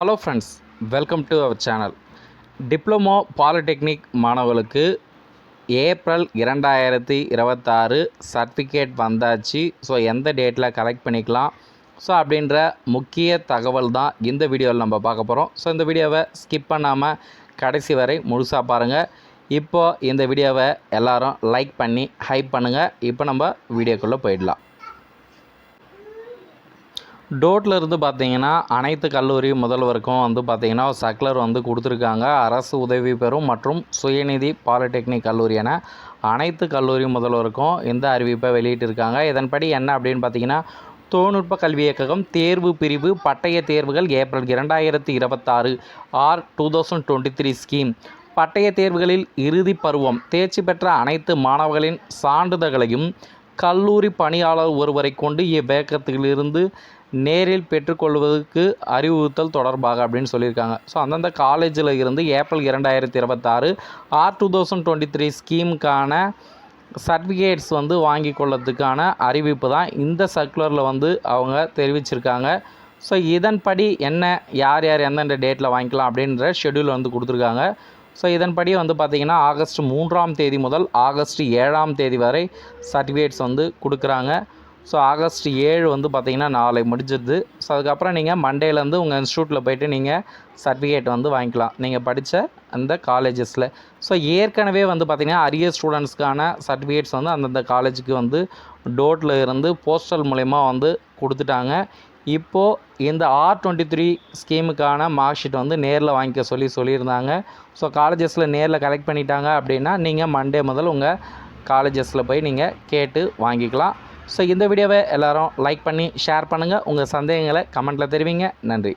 Hello friends, welcome to our channel. Diploma polytechnic மாணவர்களுக்கு April 2026 certificate வந்தாச்சு. So எந்த டேட்டில் கலெக்ட் பண்ணிக்கலாம் அப்படின்ற முக்கிய தகவல் தான் இந்த வீடியோவில் நம்ம பார்க்க போகிறோம். ஸோ இந்த வீடியோவை ஸ்கிப் பண்ணாமல் கடைசி வரை முழுசாக பாருங்கள். இப்போது இந்த வீடியோவை எல்லோரும் லைக் பண்ணி ஹைப் பண்ணுங்கள். இப்போ நம்ம வீடியோக்குள்ளே போயிடலாம். டோட்டில் இருந்து பார்த்தீங்கன்னா அனைத்து கல்லூரி முதல்வருக்கும் பார்த்தீங்கன்னா சர்க்குலர் கொடுத்துருக்காங்க. அரசு உதவி பெறும் மற்றும் சுயநிதி பாலிடெக்னிக் கல்லூரி என அனைத்து கல்லூரி முதல்வருக்கும் இந்த அறிவிப்பை வெளியிட்டிருக்காங்க. இதன்படி என்ன அப்படின்னு பார்த்தீங்கன்னா, தொழில்நுட்ப கல்வி இயக்ககம் தேர்வு பிரிவு பட்டய தேர்வுகள் ஏப்ரல் 2026 R2023 ஸ்கீம் பட்டய தேர்வுகளில் இறுதி பருவம் தேர்ச்சி பெற்ற அனைத்து மாணவர்களின் சான்றிதழ்களையும் கல்லூரி பணியாளர் ஒருவரை கொண்டு இவ்வேக்கத்திலிருந்து நேரில் பெற்றுக்கொள்வதற்கு அறிவுறுத்தல் தொடர்பாக அப்படின்னு சொல்லியிருக்காங்க. ஸோ அந்தந்த காலேஜில் இருந்து ஏப்ரல் 2026 R2023 ஸ்கீமுக்கான சர்டிஃபிகேட்ஸ் வாங்கி கொள்ளறதுக்கான அறிவிப்பு தான் இந்த சர்க்குலரில் அவங்க தெரிவிச்சிருக்காங்க. ஸோ இதன்படி என்ன யார் எந்தெந்த டேட்டில் வாங்கிக்கலாம் அப்படின்ற ஷெட்யூல் கொடுத்துருக்காங்க. ஸோ இதன்படி பார்த்திங்கன்னா ஆகஸ்ட் 3ஆம் தேதி முதல் ஆகஸ்ட் 7ஆம் தேதி வரை சர்டிஃபிகேட்ஸ் கொடுக்குறாங்க. ஸோ ஆகஸ்ட் 7 பார்த்திங்கன்னா நாளை முடிஞ்சிடுது. ஸோ அதுக்கப்புறம் நீங்கள் மண்டேலேருந்து உங்கள் இன்ஸ்டியூட்டில் போய்ட்டு நீங்கள் சர்டிஃபிகேட் வாங்கிக்கலாம் நீங்கள் படித்த அந்த காலேஜஸில். ஸோ ஏற்கனவே பார்த்திங்கன்னா அரியர் ஸ்டூடெண்ட்ஸ்க்கான சர்டிஃபிகேட்ஸ் அந்தந்த காலேஜுக்கு டோட்டில் இருந்து போஸ்டல் மூலயமா கொடுத்துட்டாங்க. இப்போது இந்த R23 ஸ்கீமுக்கான மார்க் ஷீட் நேரில் வாங்கிக்க சொல்லியிருந்தாங்க. ஸோ காலேஜஸில் நேரில் கலெக்ட் பண்ணிட்டாங்க அப்படின்னா நீங்கள் மண்டே முதல் உங்கள் காலேஜஸில் போய் நீங்கள் கேட்டு வாங்கிக்கலாம். ஸோ இந்த வீடியோவை எல்லோரும் லைக் பண்ணி ஷேர் பண்ணுங்கள். உங்கள் சந்தேகங்களை கமெண்ட்டில் தெரிவிங்க. நன்றி.